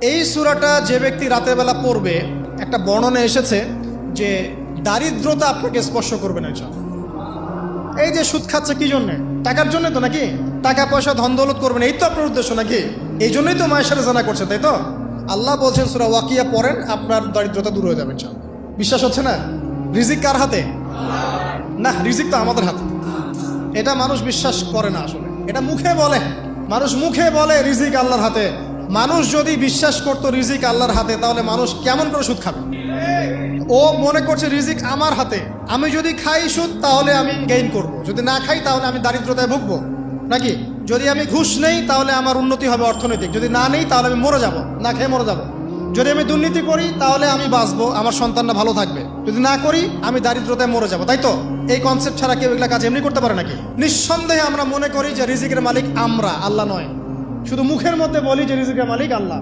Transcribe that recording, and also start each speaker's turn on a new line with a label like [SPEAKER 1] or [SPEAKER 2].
[SPEAKER 1] এই সূরাটা যে ব্যক্তি রাতের বেলা পড়বে, একটা বর্ণনা এসেছে যে দারিদ্রতা আপনাকে স্পর্শ করবে না। এই যে সুদ খাচ্ছে কি জন্যে? টাকার জন্য তো নাকি? টাকা পয়সা ধন দৌলত করবেন, এই তো আপনার উদ্দেশ্য নাকি? এই জন্যই তো মায়ের সাথে জানা করছে, তাই তো? আল্লাহ বলছেন সূরা ওয়াকিয়া পড়েন, আপনার দারিদ্রতা দূর হয়ে যাবে ইনশাআল্লাহ। বিশ্বাস হচ্ছে না? রিজিক কার হাতে? না, রিজিক তো আমাদের হাতে। এটা মানুষ বিশ্বাস করে না আসলে, এটা মুখে বলে। মানুষ মুখে বলে রিজিক আল্লাহর হাতে। মানুষ যদি বিশ্বাস করতো রিজিক আল্লাহর হাতে, তাহলে মানুষ কেমন করে সুদ খাবে? ও মনে করছে রিজিক আমার হাতে, আমি যদি খাই সুদ তাহলে আমি গেইন করব, যদি না খাই তাহলে আমি দারিদ্রতায় ভুগবো নাকি? যদি আমি ঘুষ নেই তাহলে আমার উন্নতি হবে অর্থনৈতিক, যদি না নেই তাহলে আমি মরে যাব, না খেয়ে মরে যাব। যদি আমি দুর্নীতি করি তাহলে আমি বাঁচবো, আমার সন্তানরা ভালো থাকবে, যদি না করি আমি দারিদ্রতায় মরে যাব, তাই তো? এই কনসেপ্ট ছাড়া কেউ এগুলা কাজ এমনি করতে পারে নাকি? নিঃসন্দেহে আমরা মনে করি যে রিজিকের মালিক আমরা, আল্লাহ নয়। শুধু মুখের মধ্যে বলি যে রিজিকের মালিক আল্লাহ।